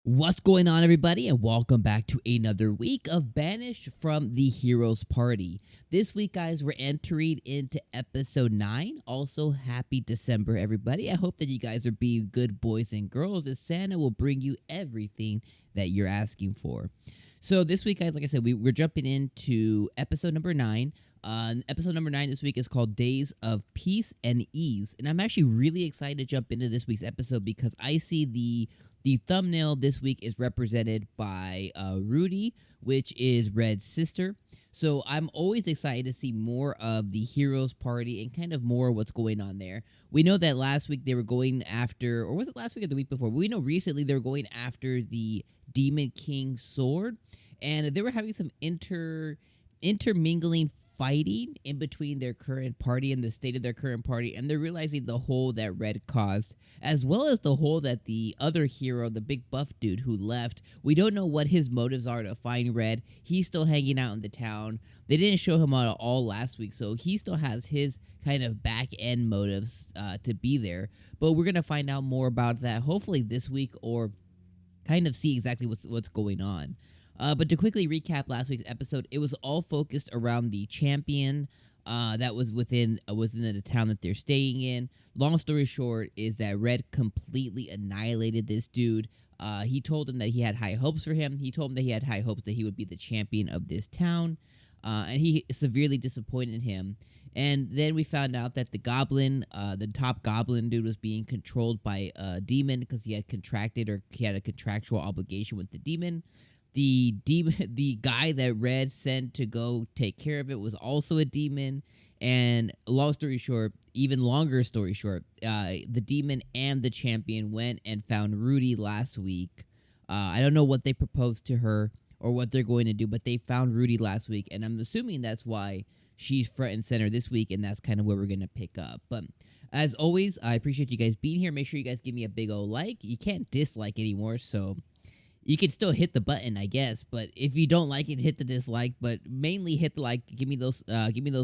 What's going on, everybody, and welcome back to another week of Banished from the Heroes Party. This week, guys, we're entering into episode 9. Also, happy December, everybody. I hope that you guys are being good boys and girls, as Santa will bring you everything that you're asking for. So this week, guys, like I said, we're jumping into episode number 9. Episode number 9 this week is called Days of Peace and Ease. And I'm actually really excited to jump into this week's episode because I see the thumbnail this week is represented by Rudy, which is Red's sister. So I'm always excited to see more of the Heroes Party and kind of more what's going on there. We know that last week they were going after, or was it last week or the week before? We know recently they were going after the Demon King's sword, and they were having some intermingling fighting in between their current party and the state of their current party, and they're realizing the hole that Red caused, as well as the hole that the other hero, the big buff dude who left, we don't know what his motives are to find Red. He's still hanging out in the town. They didn't show him at all last week, so he still has his kind of back end motives to be there. But we're gonna find out more about that hopefully this week, or kind of see exactly what's going on. But to quickly recap last week's episode, it was all focused around the champion that was within the town that they're staying in. Long story short is that Red completely annihilated this dude. He told him that he had high hopes for him. He told him that he had high hopes that he would be the champion of this town. And he severely disappointed him. And then we found out that the goblin, the top goblin dude, was being controlled by a demon because he had a contractual obligation with the demon. The guy that Red sent to go take care of it was also a demon. And long story short, even longer story short, the demon and the champion went and found Rudy last week. I don't know what they proposed to her or what they're going to do, but they found Rudy last week, and I'm assuming that's why she's front and center this week, and that's kind of where we're going to pick up. But as always, I appreciate you guys being here. Make sure you guys give me a big old like. You can't dislike anymore, so you can still hit the button, I guess. But if you don't like it, hit the dislike. But mainly hit the like. Give me those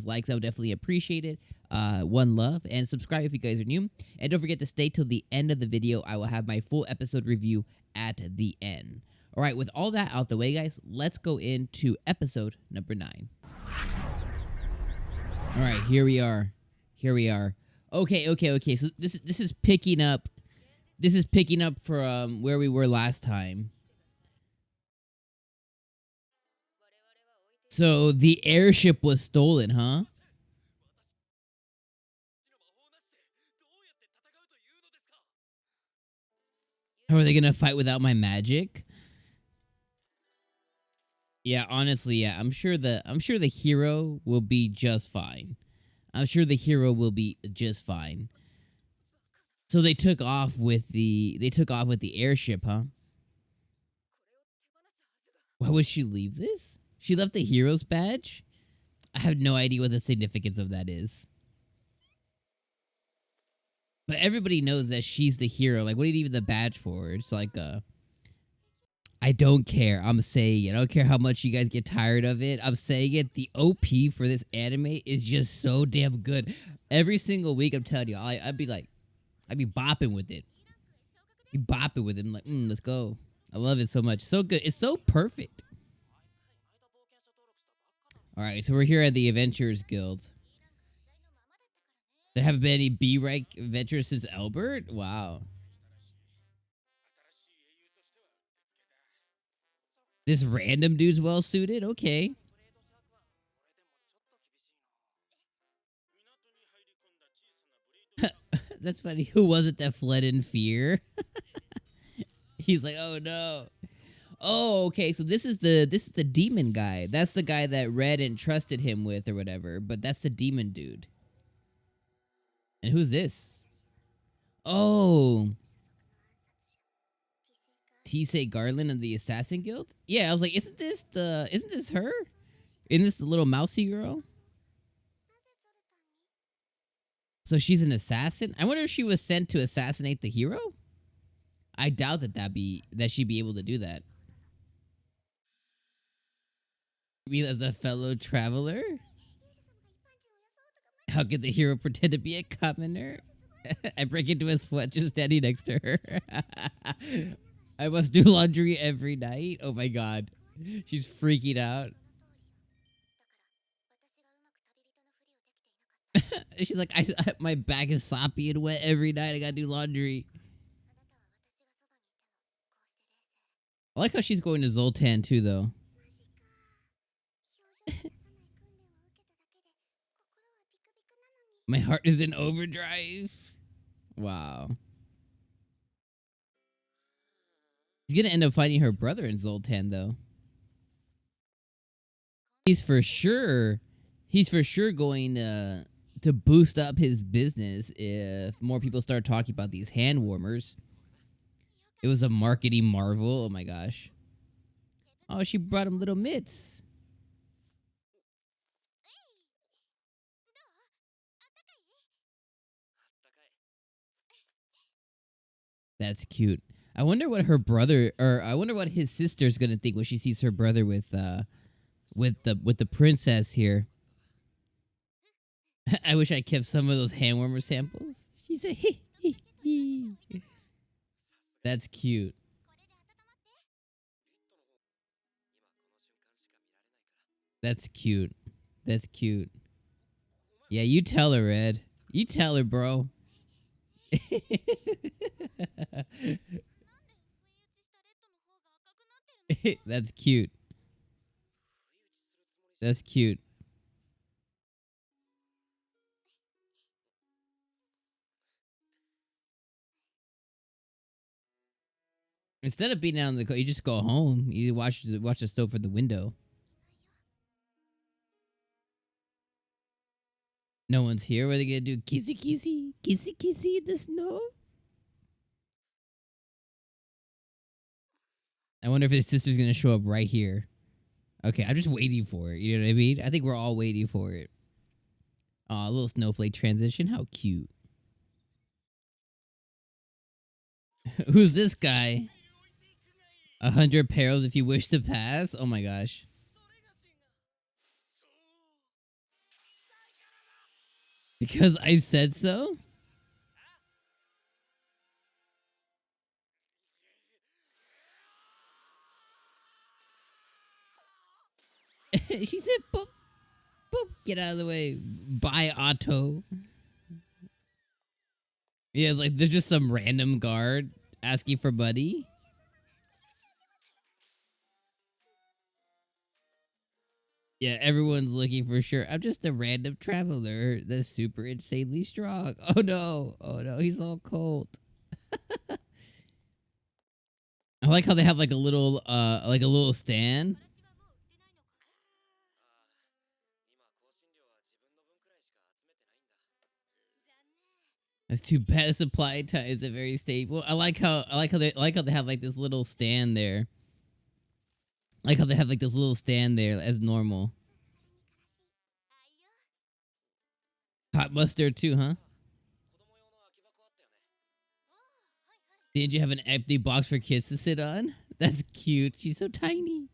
likes. I would definitely appreciate it. One love, and subscribe if you guys are new. And don't forget to stay till the end of the video. I will have my full episode review at the end. All right, with all that out the way, guys, let's go into episode number 9. All right, here we are. Okay. So this is picking up. This is picking up from where we were last time. So the airship was stolen, huh? How are they gonna fight without my magic? Yeah, honestly, yeah. I'm sure the hero will be just fine. So they took off with the airship, huh? Why would she leave this? She left the hero's badge? I have no idea what the significance of that is. But everybody knows that she's the hero. Like, what do you need the badge for? It's like, I don't care. I'm saying it. I don't care how much you guys get tired of it. I'm saying it. The OP for this anime is just so damn good. Every single week, I'm telling you, I'd be bopping with it. I'm like, let's go. I love it so much. So good. It's so perfect. All right, so we're here at the Adventurers Guild. There haven't been any B-rank adventurers since Albert? Wow. This random dude's well-suited? Okay. That's funny. Who was it that fled in fear? He's like, oh no. Oh, okay. So this is the demon guy. That's the guy that Red entrusted him with or whatever. But that's the demon dude. And who's this? Oh, 𝐒𝐚𝐧𝐬𝐿 Garland of the Assassin Guild? Yeah, I was like, isn't this her? Isn't this the little mousy girl? So she's an assassin? I wonder if she was sent to assassinate the hero? I doubt that she'd be able to do that. Me as a fellow traveler? How could the hero pretend to be a commoner? I break into his foot just standing next to her. I must do laundry every night. Oh my god. She's freaking out. She's like, my back is soppy and wet every night. I gotta do laundry. I like how she's going to Zoltan too, though. My heart is in overdrive. Wow. He's gonna end up finding her brother in Zoltan, though. He's for sure going to boost up his business if more people start talking about these hand warmers. It was a marketing marvel. Oh my gosh. Oh, she brought him little mitts. That's cute. I wonder what her brother, or I wonder what his sister's gonna think when she sees her brother with the princess here. I wish I kept some of those hand warmer samples. She said, hee hee hee. That's cute. That's cute. That's cute. Yeah, you tell her, Red. You tell her, bro. That's cute. That's cute. Instead of being out in the car, you just go home. You watch the stove from the window. No one's here. What are they gonna do? Kissy kissy, kissy kissy in the snow. I wonder if his sister's gonna show up right here. Okay, I'm just waiting for it. You know what I mean? I think we're all waiting for it. Aw, a little snowflake transition. How cute. Who's this guy? 100 perils if you wish to pass? Oh my gosh. Because I said so? She said, boop, boop, get out of the way. Bye, Otto. Yeah, like there's just some random guard asking for money. Yeah, everyone's looking for sure. I'm just a random traveler that's super insanely strong. Oh no. Oh no, he's all cold. I like how they have like a little stand. That's too bad. The supply time isn't very stable. I like how they have like this little stand there. I like how they have like this little stand there as normal. Hot mustard too, huh? Did you have an empty box for kids to sit on? That's cute. She's so tiny.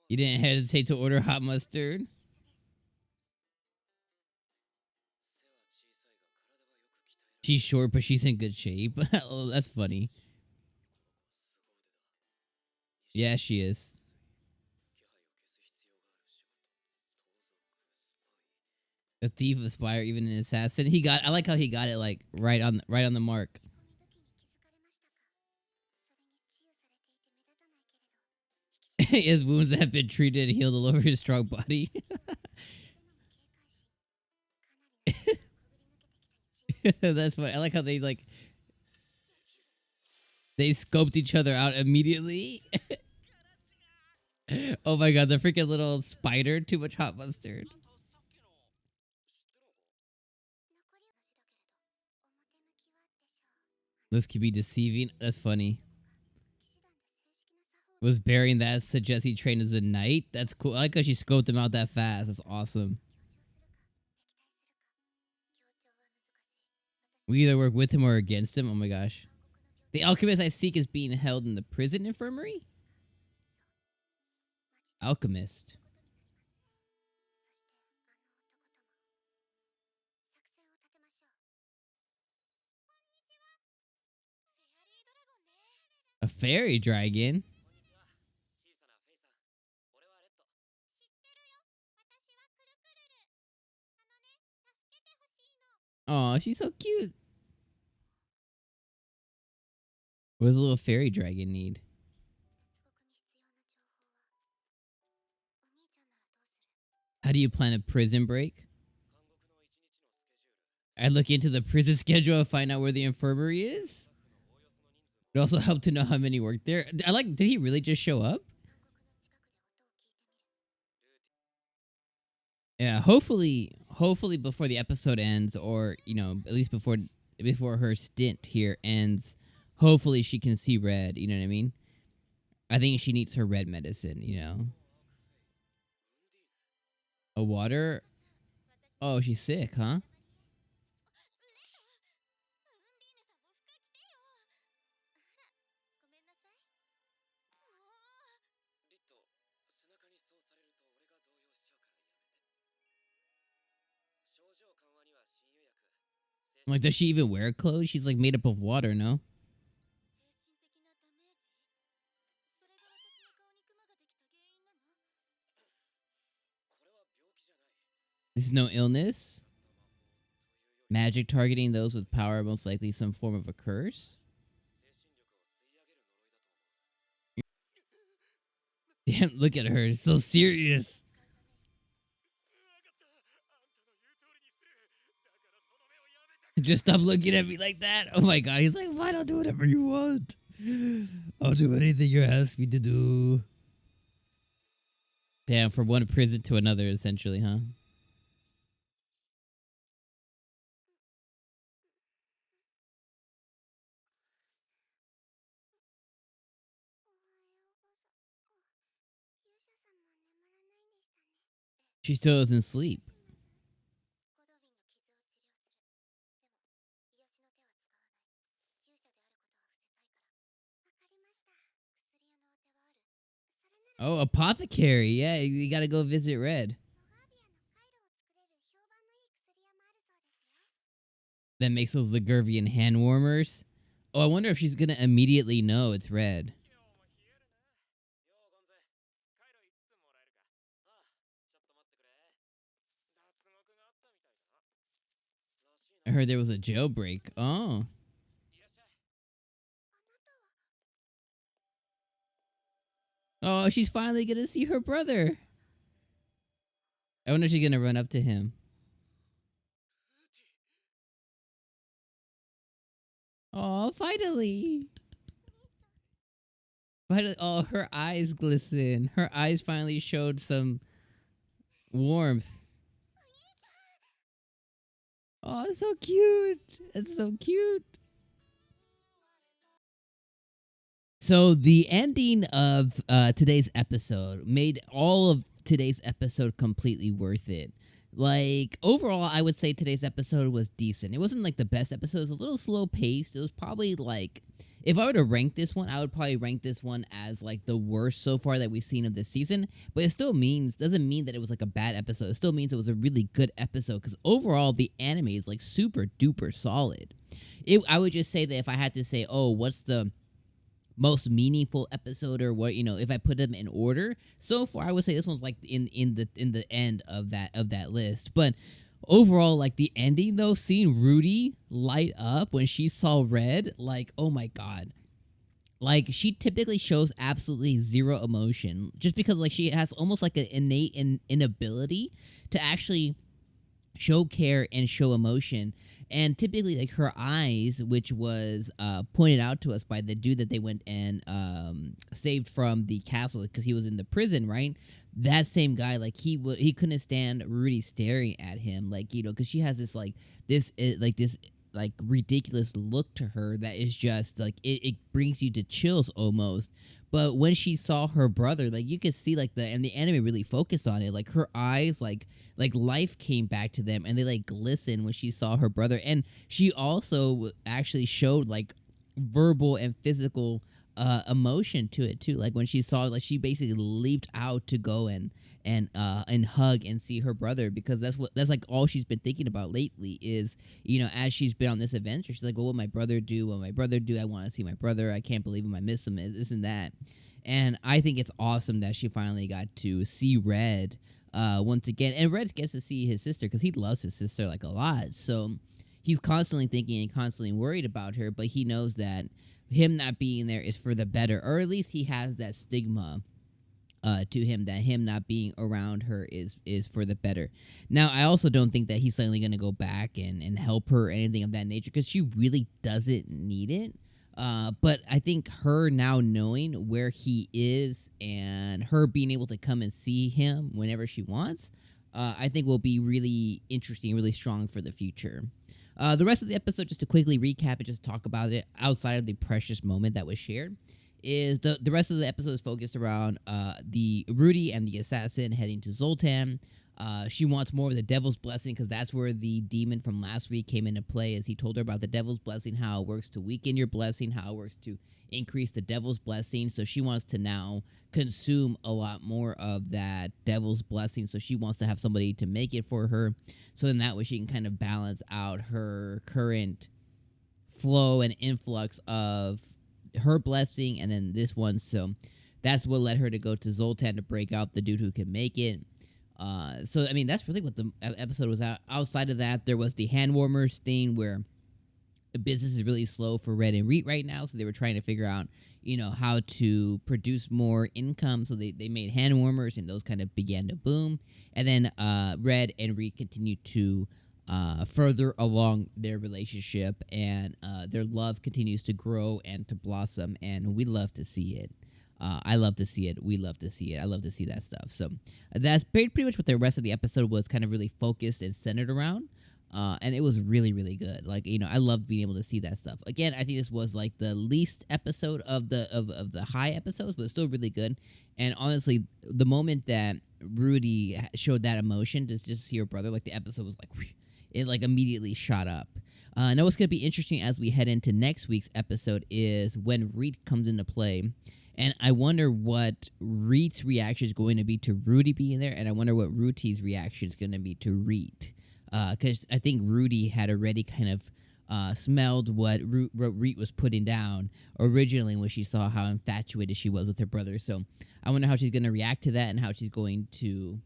You didn't hesitate to order hot mustard? She's short, but she's in good shape. Oh, that's funny. Yeah, she is. A thief, a spy, or even an assassin. I like how he got it like right on the mark. His wounds that have been treated and healed all over his strong body. That's funny. I like how they scoped each other out immediately. Oh my god, the freaking little spider, too much hot mustard. This could be deceiving. That's funny. Was bearing that suggest he trained as a knight? That's cool. I like how she scoped him out that fast. That's awesome. We either work with him or against him. Oh my gosh. The alchemist I seek is being held in the prison infirmary? Alchemist. A fairy dragon? Oh, she's so cute. What does a little fairy dragon need? How do you plan a prison break? I look into the prison schedule and find out where the infirmary is. It also helped to know how many work there. I like, did he really just show up? Yeah, hopefully before the episode ends, or at least before her stint here ends, hopefully she can see red. You know what I mean? I think she needs her red medicine. A water. Oh, she's sick, huh? Like, does she even wear clothes? She's like made up of water, no? This is no illness. Magic targeting those with power, most likely some form of a curse. Damn, look at her, so serious. Just stop looking at me like that. Oh my god, he's like, fine, I'll do whatever you want. I'll do anything you ask me to do. Damn, from one prison to another, essentially, huh? She still doesn't sleep. Oh, apothecary. Yeah, you gotta go visit Red. That makes those Ligurvian hand warmers. Oh, I wonder if she's gonna immediately know it's Red. I heard there was a jailbreak. Oh. Oh, she's finally gonna see her brother. I wonder if she's gonna run up to him. Oh, finally. Finally. Oh, her eyes glisten. Her eyes finally showed some warmth. Oh, it's so cute. It's so cute. So the ending of today's episode made all of today's episode completely worth it. Like, overall, I would say today's episode was decent. It wasn't like the best episode. It was a little slow paced. It was probably like, if I were to rank this one, I would probably rank this one as like the worst so far that we've seen of this season. But it still doesn't mean that it was like a bad episode. It still means it was a really good episode, because overall the anime is like super duper solid. I would just say that if I had to say, oh, what's the most meaningful episode, or what, if I put them in order so far, I would say this one's like in the end of that list. But overall, like, the ending though, seeing Rudy light up when she saw Red, like, oh my god. Like, she typically shows absolutely zero emotion, just because like she has almost like an innate inability to actually show care and show emotion. And typically, like, her eyes, which was pointed out to us by the dude that they went and saved from the castle, because he was in the prison, right? That same guy, like, he couldn't stand Rudy staring at him, like, because she has this like ridiculous look to her that is just like, it brings you to chills almost. But when she saw her brother, like, you could see, like, and the anime really focused on it, like, her eyes, like life came back to them, and they like glistened when she saw her brother. And she also actually showed like verbal and physical emotion to it too. Like when she saw, like she basically leaped out to go and hug and see her brother, because that's like all she's been thinking about lately is, as she's been on this adventure, she's like, well, what my brother do? What my brother do? I want to see my brother. I can't believe him. I miss him. This and that. And I think it's awesome that she finally got to see Red once again. And Red gets to see his sister because he loves his sister like a lot. So he's constantly thinking and constantly worried about her, but he knows that him not being there is for the better, or at least he has that stigma to him that him not being around her is for the better. Now, I also don't think that he's suddenly going to go back and help her or anything of that nature, because she really doesn't need it. But I think her now knowing where he is and her being able to come and see him whenever she wants, I think will be really interesting, really strong for the future. The rest of the episode, just to quickly recap and just talk about it outside of the precious moment that was shared, is the rest of the episode is focused around the Ruti and the assassin heading to Zoltan. She wants more of the Devil's Blessing, because that's where the demon from last week came into play, as he told her about the Devil's Blessing, how it works to weaken your blessing, how it works to increase the Devil's Blessing. So she wants to now consume a lot more of that Devil's Blessing. So she wants to have somebody to make it for her, so in that way she can kind of balance out her current flow and influx of her blessing and then this one. So that's what led her to go to Zoltan to break out the dude who can make it. So I mean, that's really what the episode was out. Outside of that, there was the hand warmers thing, where the business is really slow for Red and Reet right now, so they were trying to figure out, how to produce more income. So they made hand warmers, and those kind of began to boom. And then Red and Reet continued to further along their relationship, and their love continues to grow and to blossom, and we love to see it. I love to see it. We love to see it. I love to see that stuff. So that's pretty much what the rest of the episode was kind of really focused and centered around. And it was really, really good. Like, I love being able to see that stuff. Again, I think this was like the least episode of the high episodes, but it's still really good. And honestly, the moment that Ruti showed that emotion to just see her brother, like the episode was like, whew, it like immediately shot up. Now what's going to be interesting as we head into next week's episode is when Reet comes into play. And I wonder what Reet's reaction is going to be to Ruti being there, and I wonder what Ruti's reaction is going to be to Reet. Because I think Ruti had already kind of smelled what Reet was putting down originally when she saw how infatuated she was with her brother. So I wonder how she's going to react to that and how she's going to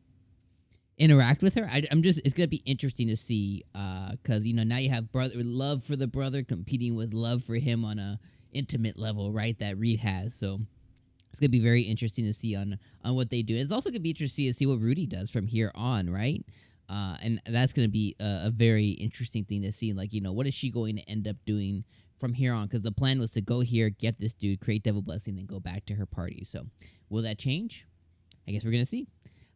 interact with her. It's going to be interesting to see, because, now you have love for the brother competing with love for him on a intimate level, right, that Reet has. So it's going to be very interesting to see on what they do. It's also going to be interesting to see what Ruti does from here on, right? And that's going to be a very interesting thing to see. Like, what is she going to end up doing from here on? Because the plan was to go here, get this dude, create Devil Blessing, then go back to her party. So will that change? I guess we're going to see.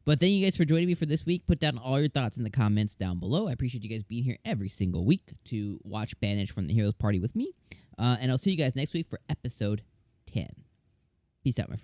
But thank you guys for joining me for this week. Put down all your thoughts in the comments down below. I appreciate you guys being here every single week to watch Banished from the Heroes Party with me. And I'll see you guys next week for episode 10. Peace out, my friends.